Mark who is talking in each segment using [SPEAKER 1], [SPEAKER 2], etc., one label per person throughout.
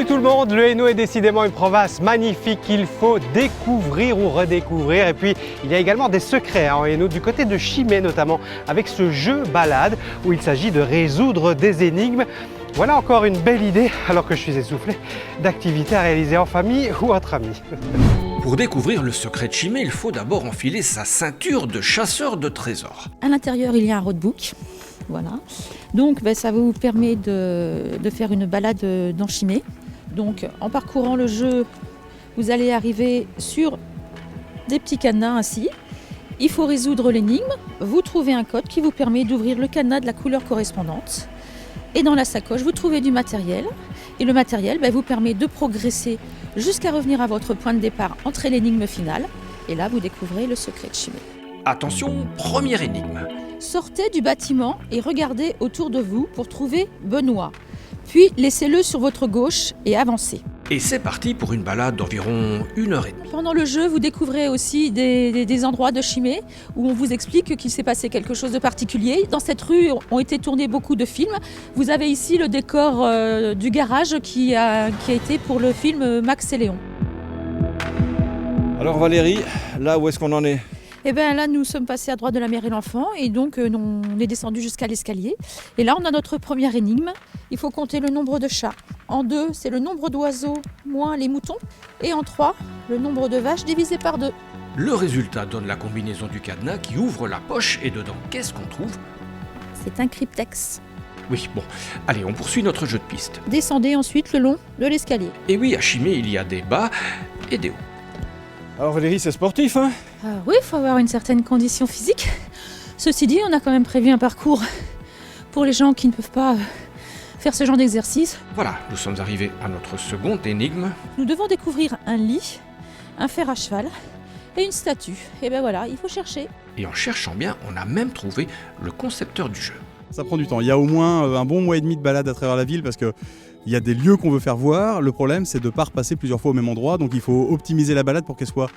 [SPEAKER 1] Salut tout le monde, le Hainaut est décidément une province magnifique qu'il faut découvrir ou redécouvrir. Et puis il y a également des secrets en Hainaut, du côté de Chimay notamment, avec ce jeu balade où il s'agit de résoudre des énigmes. Voilà encore une belle idée, alors que je suis essoufflé, d'activités à réaliser en famille ou entre amis.
[SPEAKER 2] Pour découvrir le secret de Chimay, il faut d'abord enfiler sa ceinture de chasseur de trésors.
[SPEAKER 3] À l'intérieur, il y a un roadbook. Voilà. Donc, ça vous permet de faire une balade dans Chimay. Donc, en parcourant le jeu, vous allez arriver sur des petits cadenas ainsi. Il faut résoudre l'énigme. Vous trouvez un code qui vous permet d'ouvrir le cadenas de la couleur correspondante. Et dans la sacoche, vous trouvez du matériel. Et le matériel vous permet de progresser jusqu'à revenir à votre point de départ, entrer l'énigme finale. Et là, vous découvrez le secret de Chimay.
[SPEAKER 2] Attention, première énigme.
[SPEAKER 3] Sortez du bâtiment et regardez autour de vous pour trouver Benoît. Puis laissez-le sur votre gauche et avancez.
[SPEAKER 2] Et c'est parti pour une balade d'environ 1h30.
[SPEAKER 3] Pendant le jeu, vous découvrez aussi des endroits de Chimay où on vous explique qu'il s'est passé quelque chose de particulier. Dans cette rue ont été tournés beaucoup de films. Vous avez ici le décor du garage qui a été pour le film Max et Léon.
[SPEAKER 4] Alors Valérie, là où est-ce qu'on en est ?
[SPEAKER 3] Eh bien là, nous sommes passés à droite de la mère et l'enfant et donc on est descendu jusqu'à l'escalier. Et là, on a notre première énigme. Il faut compter le nombre de chats. En 2, c'est le nombre d'oiseaux moins les moutons. Et en 3, le nombre de vaches divisé par 2.
[SPEAKER 2] Le résultat donne la combinaison du cadenas qui ouvre la poche et dedans, qu'est-ce qu'on trouve ?
[SPEAKER 3] C'est un cryptex.
[SPEAKER 2] Oui, bon, allez, on poursuit notre jeu de piste.
[SPEAKER 3] Descendez ensuite le long de l'escalier.
[SPEAKER 2] Et oui, à Chimay, il y a des bas et des hauts.
[SPEAKER 4] Alors Valérie, c'est sportif, hein ?
[SPEAKER 3] Oui, il faut avoir une certaine condition physique. Ceci dit, on a quand même prévu un parcours pour les gens qui ne peuvent pas faire ce genre d'exercice.
[SPEAKER 2] Voilà, nous sommes arrivés à notre seconde énigme.
[SPEAKER 3] Nous devons découvrir un lit, un fer à cheval et une statue. Et ben voilà, il faut chercher.
[SPEAKER 2] Et en cherchant bien, on a même trouvé le concepteur du jeu.
[SPEAKER 4] Ça prend du temps. Il y a au moins un bon mois et demi de balade à travers la ville parce que il y a des lieux qu'on veut faire voir. Le problème, c'est de ne pas repasser plusieurs fois au même endroit. Donc il faut optimiser la balade pour qu'elle soit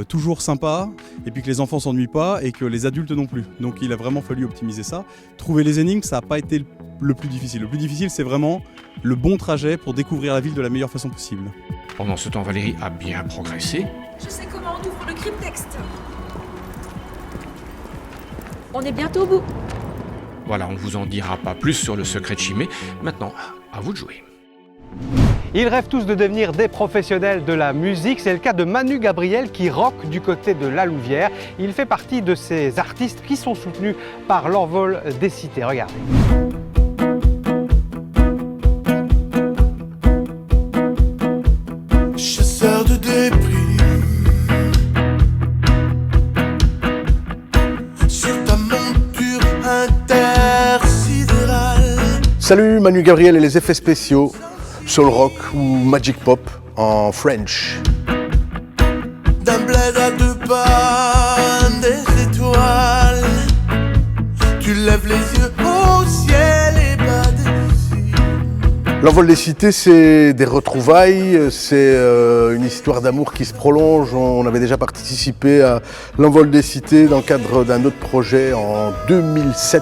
[SPEAKER 4] toujours sympa et puis que les enfants ne s'ennuient pas et que les adultes non plus. Donc il a vraiment fallu optimiser ça. Trouver les énigmes, ça n'a pas été le plus difficile. Le plus difficile, c'est vraiment le bon trajet pour découvrir la ville de la meilleure façon possible.
[SPEAKER 2] Pendant ce temps, Valérie a bien progressé.
[SPEAKER 3] Je sais comment on ouvre le cryptex. On est bientôt au bout.
[SPEAKER 2] Voilà, on ne vous en dira pas plus sur le secret de Chimay. Maintenant, à vous de jouer.
[SPEAKER 1] Ils rêvent tous de devenir des professionnels de la musique. C'est le cas de Manu Gabriel qui rock du côté de la Louvière. Il fait partie de ces artistes qui sont soutenus par l'envol des cités. Regardez.
[SPEAKER 5] Chasseur de débris sur ta monture intersidérale.
[SPEAKER 6] Salut, Manu Gabriel et les effets spéciaux, soul rock ou magic pop en French.
[SPEAKER 5] D'un bled à 2 pas des étoiles, tu lèves les yeux au ciel et bas des cieux.
[SPEAKER 6] L'envol des cités, c'est des retrouvailles, c'est une histoire d'amour qui se prolonge. On avait déjà participé à l'envol des cités dans le cadre d'un autre projet en 2007.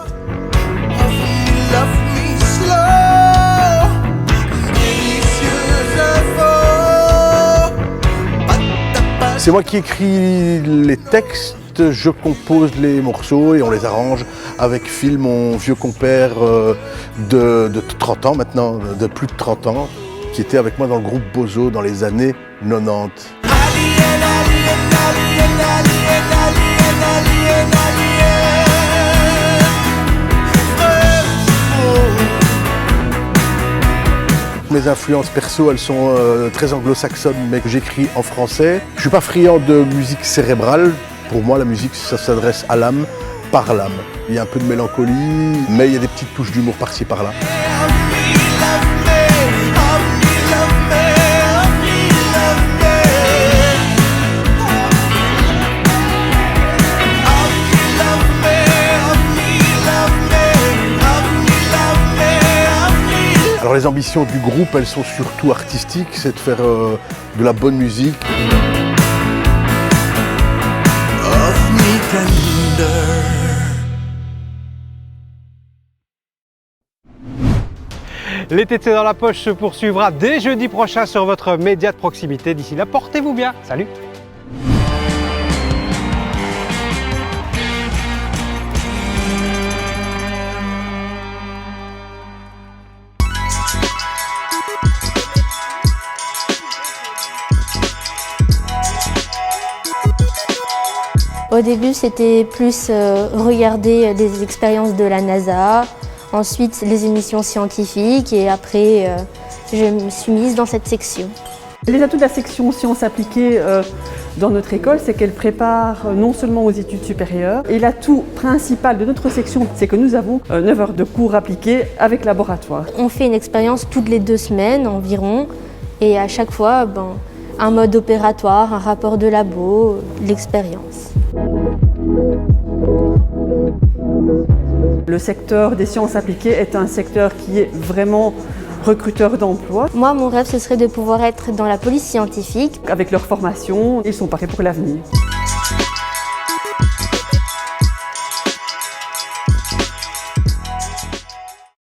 [SPEAKER 6] C'est moi qui écris les textes, je compose les morceaux et on les arrange avec Phil, mon vieux compère de 30 ans maintenant, de plus de 30 ans, qui était avec moi dans le groupe Bozo dans les années 90. Mes influences perso, elles sont très anglo-saxonnes, mais que j'écris en français. Je suis pas friand de musique cérébrale. Pour moi, la musique, ça s'adresse à l'âme, par l'âme. Il y a un peu de mélancolie, mais il y a des petites touches d'humour par-ci, par-là. Alors les ambitions du groupe, elles sont surtout artistiques, c'est de faire de la bonne musique.
[SPEAKER 1] Les TT dans la poche se poursuivra dès jeudi prochain sur votre média de proximité. D'ici là, portez-vous bien. Salut!
[SPEAKER 7] Au début, c'était plus regarder des expériences de la NASA, ensuite les émissions scientifiques et après, je me suis mise dans cette section.
[SPEAKER 8] Les atouts de la section sciences appliquées dans notre école, c'est qu'elle prépare non seulement aux études supérieures, et l'atout principal de notre section, c'est que nous avons 9 heures de cours appliqués avec laboratoire.
[SPEAKER 7] On fait une expérience toutes les 2 semaines environ, et à chaque fois, un mode opératoire, un rapport de labo, l'expérience.
[SPEAKER 8] Le secteur des sciences appliquées est un secteur qui est vraiment recruteur d'emplois.
[SPEAKER 7] Moi, mon rêve, ce serait de pouvoir être dans la police scientifique.
[SPEAKER 8] Avec leur formation, ils sont parés pour l'avenir.